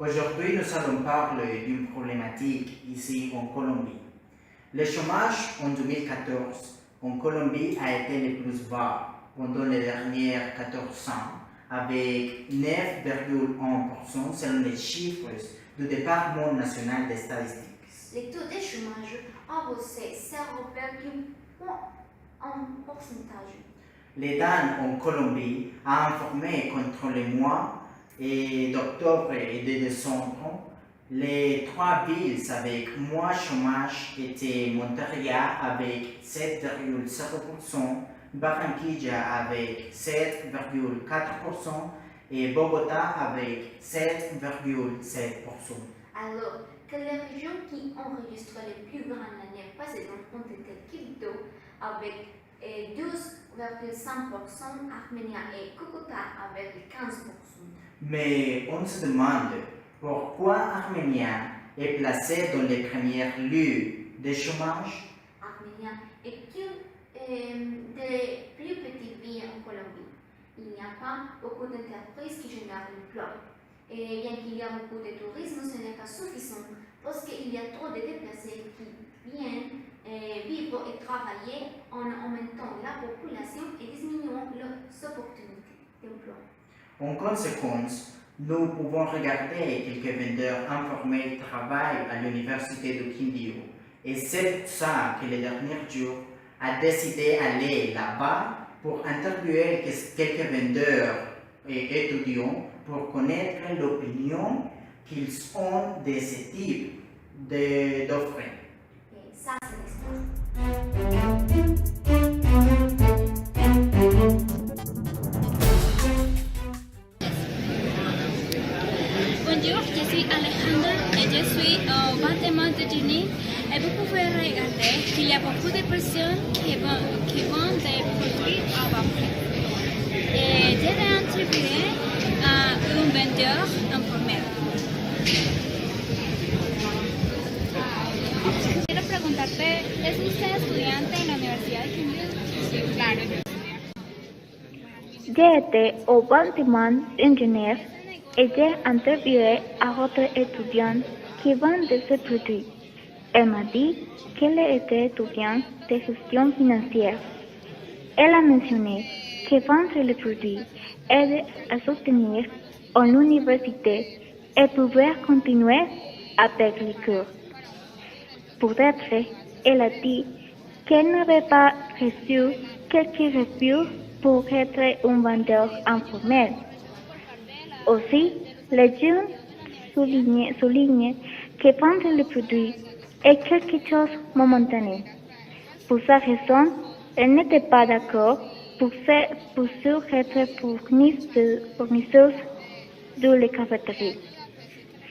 Aujourd'hui, nous allons parler d'une problématique ici en Colombie. Le chômage en 2014 en Colombie a été le plus bas pendant les dernières 14 ans, avec 9,1% selon les chiffres du Département national des statistiques. Les taux de chômage ont bossé 0,1 en pourcentage. L'État en Colombie a informé contre les mois d'octobre et de décembre. Les trois villes avec moins chômage étaient Montería avec 7,0%, Barranquilla avec 7,4% et Bogota avec 7,7%. Alors que les régions qui enregistrent les plus grandes l'année précédente ont été Quito avec 12,5%, Armenia et Cúcuta avec 15%. Mais on se demande pourquoi Armenia est placée dans les premiers lieux de chômage. Armenia est une des plus petites villes en Colombie. Il n'y a pas beaucoup d'entreprises qui génèrent l'emploi. Et bien qu'il y a beaucoup de tourisme, ce n'est pas suffisant parce qu'il y a trop de déplacés qui viennent vivre et travailler en augmentant la population et diminuant leurs opportunités d'emploi. En conséquence, nous pouvons regarder quelques vendeurs informels travaillent à l'université de Quindío. Et c'est pour ça que le dernier jour a décidé d'aller là-bas pour interviewer quelques vendeurs et étudiants pour connaître l'opinion qu'ils ont de ce type d'offres. Et ça, c'est l'expérience. Bonjour, je suis Alejandra et je suis au bâtiment de Genie. Et vous pouvez regarder qu'il y a beaucoup de personnes qui vendent des produits à bas prix. Et je vais interviewer un vendeur informel. Quiero preguntarte, ¿es usted estudiante en la Universidad de Quindío? Sí, claro. J'ai été au bâtiment d'ingénieur et j'ai interviewé un autre étudiant qui vend de ces produits. Elle m'a dit qu'elle était étudiante de gestion financière. Elle a mentionné que vendre les produits aide à soutenir en l'université et pouvoir continuer avec les cours. Peut-être, elle a dit qu'elle n'avait pas reçu quelques refus pour être un vendeur informel. Aussi, les jeunes soulignent que vendre les produits est quelque chose de momentané. Pour cette raison, elle n'était pas d'accord pour être fournisseuse de la cafétéria.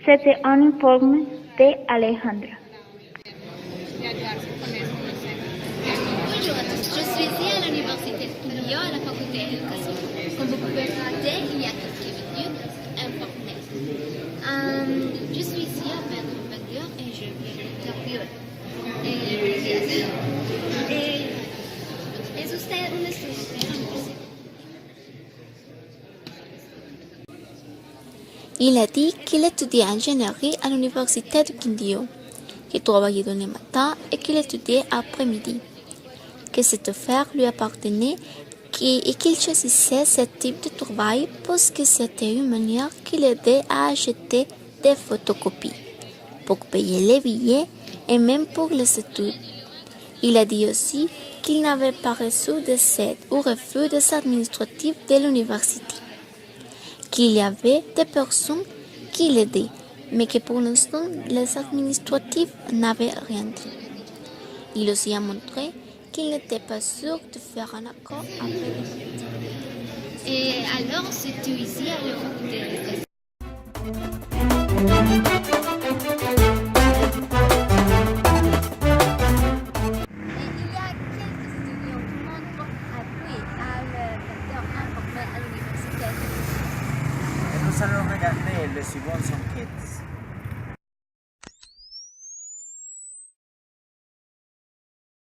C'était un informe d'Alejandra. Bonjour à tous, je suis ici à l'université de Quindío, à la faculté d'éducation. Comme vous pouvez regarder, il y a quelques études informelles. Je suis ici avec un vendeur et je viens l'interviewer. ¿Es usted un estudiante en la universidad? Il a dit qu'il étudiait ingénierie à l'université de Quindío, qu'il travaillait dans les matins et qu'il étudiait après-midi, que cette affaire lui appartenait et qu'il choisissait ce type de travail parce que c'était une manière qui l'aidait à acheter des photocopies, pour payer les billets et même pour les études. Il a dit aussi qu'il n'avait pas reçu de aide ou refus des administratifs de l'université, qu'il y avait des personnes qui l'aidaient, mais que pour l'instant, les administratifs n'avaient rien dit. Il aussi a montré qu'il n'était pas sûr de faire un accord avec l'université. Et alors, c'est ici à la faculté d'éducation. Et nous allons regarder les suivantes enquêtes.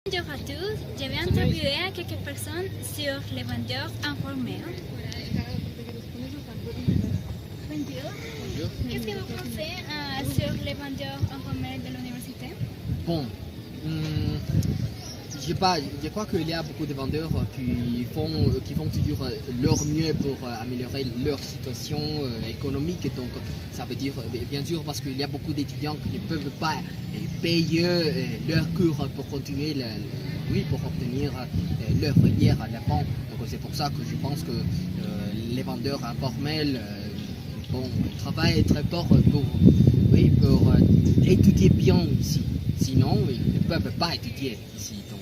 Bonjour à tous, je vais interviewer quelques personnes sur les vendeurs informels. Bonjour. Bonjour. Qu'est-ce que vous pensez sur les vendeurs informels de l'université? Bon, je crois qu'il y a beaucoup de vendeurs qui font toujours leur mieux pour améliorer leur situation économique. Donc, ça veut dire, bien sûr, parce qu'il y a beaucoup d'étudiants qui ne peuvent pas payer leurs cours pour continuer, pour obtenir leur filière à la fin. Donc, c'est pour ça que je pense que les vendeurs informels travaillent très fort pour étudier bien ici. Sinon, ils ne peuvent pas étudier ici. Donc.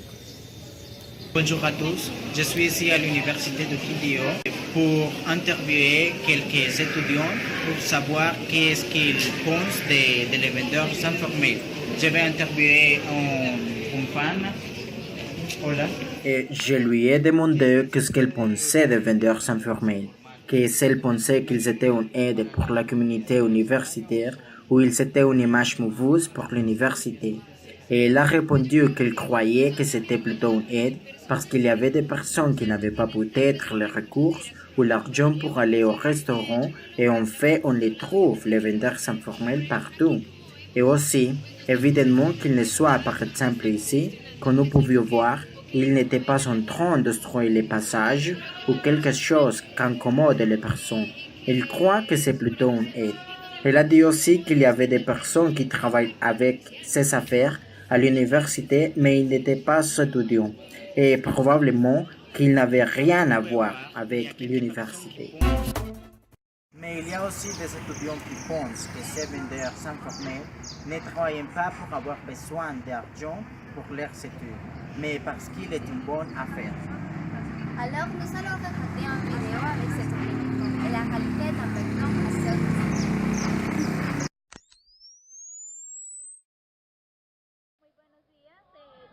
Bonjour à tous, je suis ici à l'université de Kindio pour interviewer quelques étudiants pour savoir qu'est-ce qu'ils pensent des vendeurs informels. Je vais interviewer une femme. Hola. Et je lui ai demandé qu'est-ce qu'elle pensait des vendeurs informels. Qu'est-ce qu'elle pensait qu'ils étaient une aide pour la communauté universitaire ou ils étaient une image mauvaise pour l'université. Et elle a répondu qu'elle croyait que c'était plutôt une aide parce qu'il y avait des personnes qui n'avaient pas peut-être les ressources ou l'argent pour aller au restaurant et en fait on les trouve, les vendeurs informels partout. Et aussi, évidemment qu'il ne soit par exemple ici, comme nous pouvions voir, il n'était pas en train de détruire les passages ou quelque chose qui incommode les personnes. Il croit que c'est plutôt une aide. Elle a dit aussi qu'il y avait des personnes qui travaillent avec ces affaires à l'université, mais ils n'étaient pas étudiants et probablement qu'ils n'avaient rien à voir avec l'université. Mais il y a aussi des étudiants qui pensent que ces vendeurs informels ne travaillent pas pour avoir besoin d'argent pour leurs études, mais parce qu'il est une bonne affaire. Alors, nous allons regarder une vidéo avec cette opinion et la réalité d'un maintenant à celle-ci.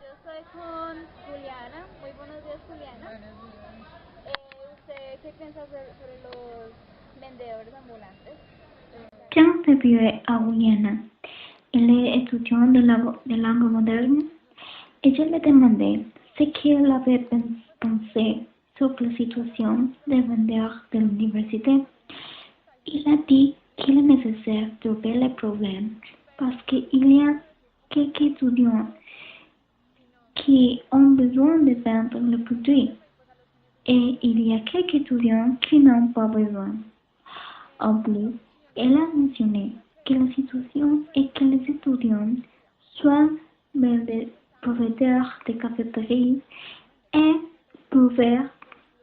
Yo soy con Juliana. Muy buenos días, Juliana. ¿Usted qué piensa sobre los vendedores ambulantes? J'interviewais à Juliana. Elle est étudiante de langue moderne et je lui demandais ce qu'elle avait pensé sur la situation des vendeurs de l'université. Il a dit qu'il est nécessaire de trouver les problèmes parce qu'il y a quelques étudiants qui ont besoin de vendre le produit et il y a quelques étudiants qui n'ont pas besoin. En plus, elle a mentionné que la situation est que les étudiants soient des propriétaires de cafétéries et pouvoir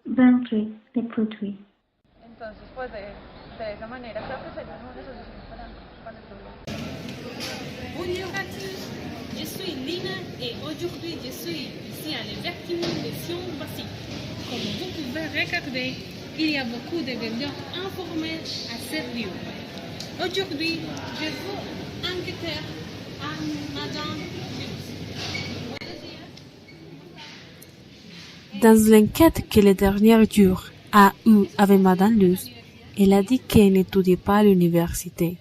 vendre les produits. Entonces, pues de esa manera creo que sería una buena solución para el problema. Bonjour à tous, je suis Lina et aujourd'hui je suis ici à l'examen de Sciences Basiques. Comme vous pouvez regarder, il y a beaucoup de vendeurs informels à Sergio. Aujourd'hui, je veux enquêter à Madame Luz. Dans l'enquête que le dernier jour a eue avec Madame Luz, elle a dit qu'elle n'étudiait pas à l'université,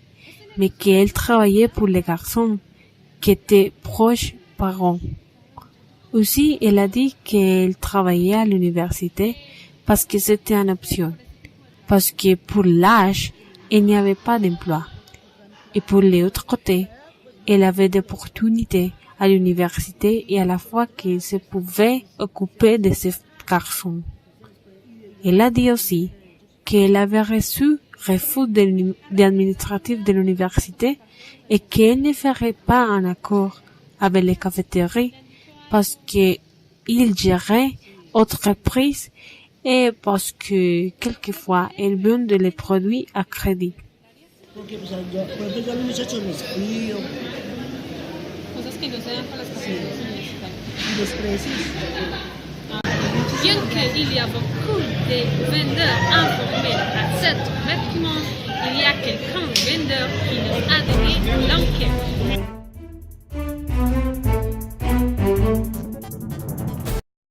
mais qu'elle travaillait pour les garçons qui étaient proches parents. Aussi, elle a dit qu'elle travaillait à l'université parce que c'était une option, parce que pour l'âge, il n'y avait pas d'emploi. Et pour l'autre côté, elle avait des opportunités à l'université et à la fois qu'elle se pouvait occuper de ces garçons. Elle a dit aussi qu'elle avait reçu refus d'administratif de l'université et qu'elle ne ferait pas un accord avec les cafétéries parce qu'ils géraient entreprises et parce que quelquefois ils vendent les produits à crédit. Cosas que no se dan para las cafeterías universitarias. Bien qu'il y a beaucoup de vendeurs informels à cette document, il y a quelqu'un vendeur qui nous a donné l'enquête.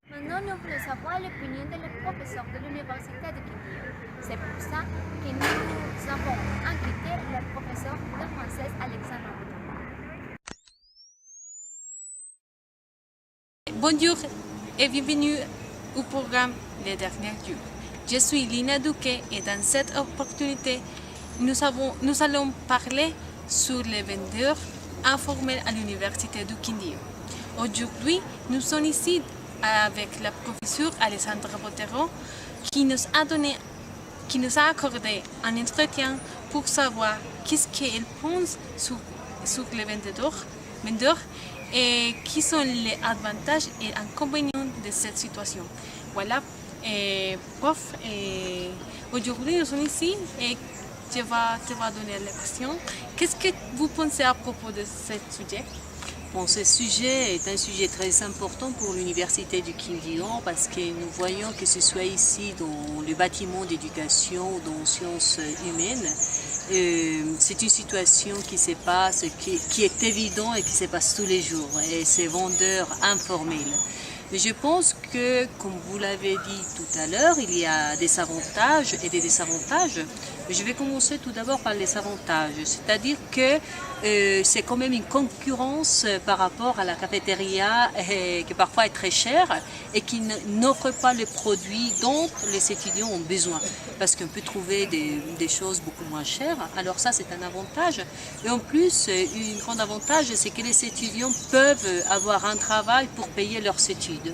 Maintenant, nous voulons savoir l'opinion des professeurs de l'université de Kindio. C'est pour ça que nous avons enquêté le professeur de français Alexandre. Bonjour et bienvenue au programme Les Derniers Jours. Je suis Lina Douquet et dans cette opportunité, nous allons parler sur les vendeurs informels à l'université du Quindío. Aujourd'hui, nous sommes ici avec la professeure Alessandra Botero qui nous a accordé un entretien pour savoir qu'est-ce qu'elle pense sur les vendeurs et quels sont les avantages et inconvénients de cette situation. Voilà, prof, aujourd'hui nous sommes ici et je vais te donner la question. Qu'est-ce que vous pensez à propos de ce sujet? Bon, ce sujet est un sujet très important pour l'université du Quindío parce que nous voyons que ce soit ici dans le bâtiment d'éducation ou dans sciences humaines, c'est une situation qui se passe, qui est évidente et qui se passe tous les jours, et c'est vendeurs informels. Mais je pense que, comme vous l'avez dit tout à l'heure, il y a des avantages et des désavantages. Je vais commencer tout d'abord par les avantages, c'est-à-dire que c'est quand même une concurrence par rapport à la cafétéria qui parfois est très chère et qui n'offre pas les produits dont les étudiants ont besoin. Parce qu'on peut trouver des choses beaucoup moins chères, alors ça c'est un avantage. Et en plus, un grand avantage, c'est que les étudiants peuvent avoir un travail pour payer leurs études.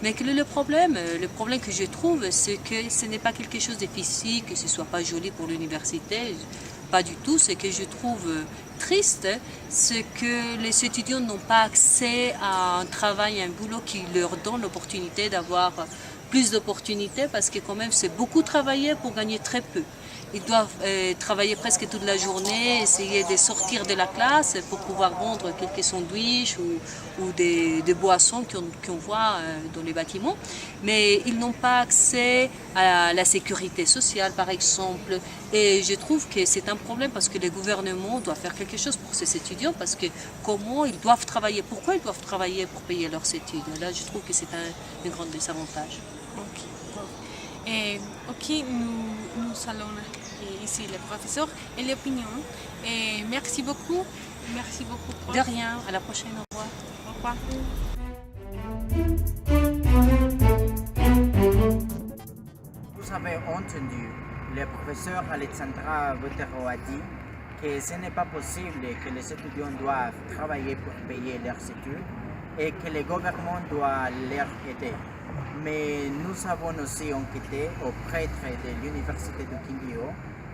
Mais quel est le problème? Le problème que je trouve, c'est que ce n'est pas quelque chose de physique, que ce ne soit pas joli pour l'université, pas du tout. Ce que je trouve triste, c'est que les étudiants n'ont pas accès à un travail, à un boulot qui leur donne l'opportunité d'avoir plus d'opportunités, parce que quand même c'est beaucoup travailler pour gagner très peu. Ils doivent travailler presque toute la journée, essayer de sortir de la classe pour pouvoir vendre quelques sandwichs ou des boissons qu'on voit dans les bâtiments. Mais ils n'ont pas accès à la sécurité sociale, par exemple. Et je trouve que c'est un problème parce que le gouvernement doit faire quelque chose pour ces étudiants, parce que comment ils doivent travailler, pourquoi ils doivent travailler pour payer leurs études. Là, je trouve que c'est un grand désavantage. Ok, nous allons ici le professeur et l'opinion. Et merci beaucoup. Merci beaucoup. Prof. De rien, à la prochaine, au revoir. Au revoir. Vous avez entendu, le professeur Alessandra Botero a dit que ce n'est pas possible que les étudiants doivent travailler pour payer leurs études et que le gouvernement doit leur aider. Mais nous avons aussi enquêté au prêtre de l'université de Quindío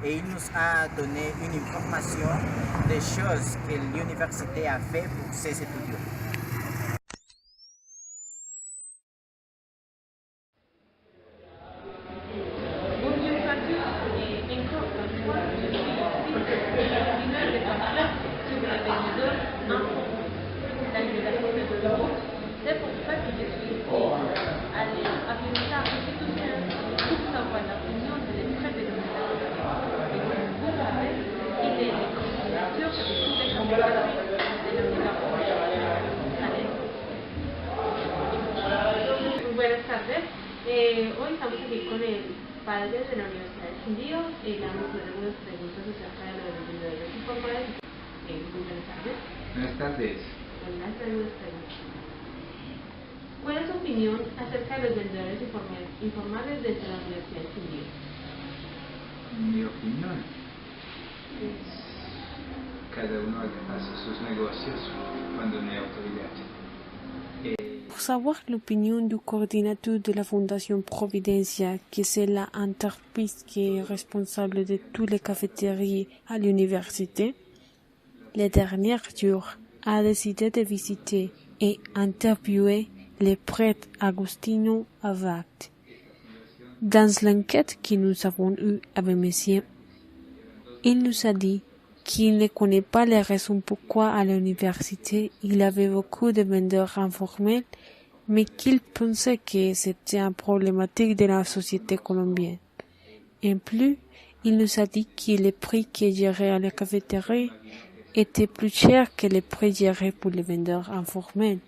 et il nous a donné une information des choses que l'université a fait pour ses étudiants. Bonjour à tous et encore une fois, je suis l'humeur de parler sur les vendeurs informels à l'université de Lyon. C'est pour ça que je suis ici à l'université pour savoir l'opinion de l'entrée de l'université. Et comme vous savez, il est le coordinateur de toutes les candidatures de l'université. Buenas tardes. Hoy estamos aquí con el padre de la Universidad de Quindío y le vamos a hacer algunas preguntas acerca de lo de los vendedores informales. Muy buenas tardes. Buenas tardes. Buenas tardes. ¿Cuál es su opinión acerca de los vendedores informales dentro de la Universidad de Quindío? Mi opinión es cada uno hace sus negocios cuando no hay autoridad. Pour savoir l'opinion du coordinateur de la Fondation Providencia, qui c'est l'entreprise qui est responsable de toutes les cafétéries à l'université, les derniers jours a décidé de visiter et interviewer le prêtre Agostino Abad. Dans l'enquête que nous avons eue avec monsieur, il nous a dit qu'il ne connaît pas les raisons pourquoi à l'université il avait beaucoup de vendeurs informels, mais qu'il pensait que c'était une problématique de la société colombienne. En plus, il nous a dit que les prix que géraient à la cafétéria étaient plus chers que les prix gérés pour les vendeurs informels,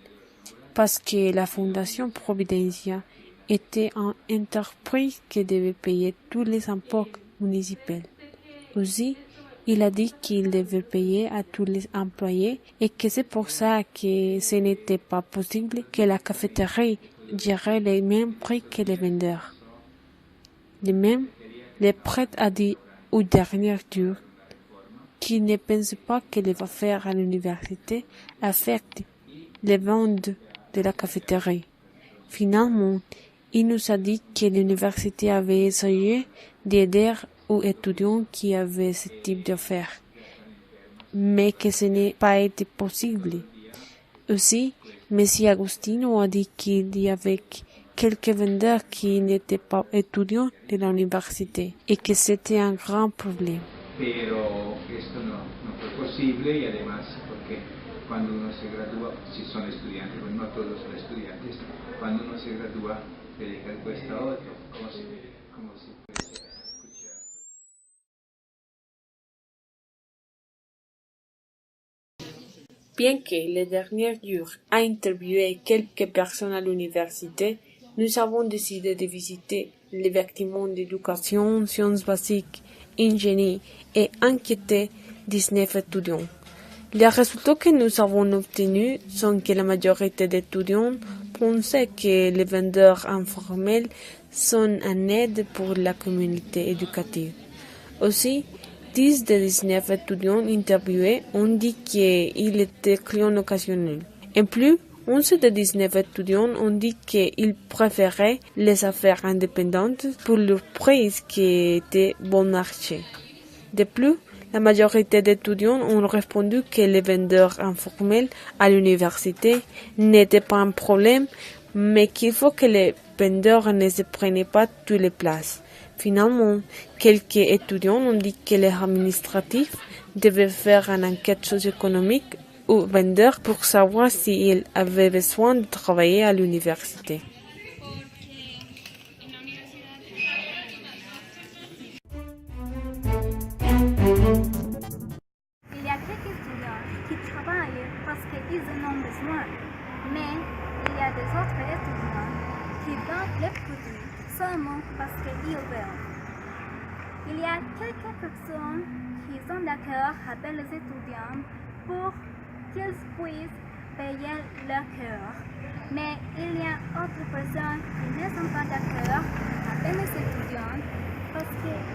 parce que la Fondation Providencia était une entreprise qui devait payer tous les impôts municipaux. Aussi, il a dit qu'il devait payer à tous les employés et que c'est pour ça que ce n'était pas possible que la cafétéria gérait les mêmes prix que les vendeurs. De même, le prêtre a dit ou dernier jour, qui ne pense pas que les affaires à l'université affectent les ventes de la cafétéria. Finalement, il nous a dit que l'université avait essayé d'aider aux étudiants qui avaient ce type d'affaires, mais que ce n'est pas été possible. Aussi, M. Agostino a dit qu'il y avait quelques vendeurs qui n'étaient pas étudiants de l'université et que c'était un grand problème. Pero esto no fue posible y además porque cuando uno se gradúa, si son estudiantes, pues no todos son estudiantes, cuando uno se gradúa se dedica al puesto a otro, como si puede escuchar. Bien que le dernier jour a interviewé quelques personnes à l'université, nous avons décidé de visiter les bâtiments d'éducation, sciences basiques, ingénierie et enquêter 19 étudiants. Les résultats que nous avons obtenus sont que la majorité d'étudiants pensaient que les vendeurs informels sont un aide pour la communauté éducative. Aussi, 10 des 19 étudiants interviewés ont dit qu'ils étaient clients occasionnels. En plus, 11 des 19 étudiants ont dit qu'ils préféraient les affaires indépendantes pour leur prix qui était bon marché. De plus, la majorité d'étudiants ont répondu que les vendeurs informels à l'université n'étaient pas un problème, mais qu'il faut que les vendeurs ne se prenaient pas toutes les places. Finalement, quelques étudiants ont dit que les administratifs devaient faire une enquête socio-économique aux vendeurs pour savoir s'ils avaient besoin de travailler à l'université. Il y a quelques étudiants qui travaillent parce qu'ils en ont besoin, mais il y a des autres étudiants qui vendent les produits seulement parce qu'ils veulent. Il y a quelques personnes qui sont d'accord avec les étudiants pour qu'ils puissent payer leur cœur, mais il y a d'autres personnes qui ne sont pas d'accord avec les étudiants parce qu'ils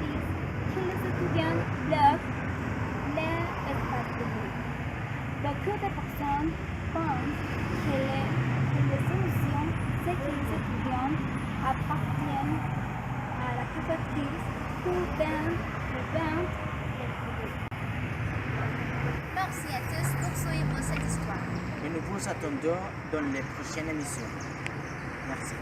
disent que les étudiants bloquent l'espace public. Beaucoup de personnes pensent que les solutions, c'est que les étudiants appartiennent à la coopérative pour vendre les produits. Merci à tous pour suivre cette histoire. Et nous vous attendons dans les prochaines émissions. Merci.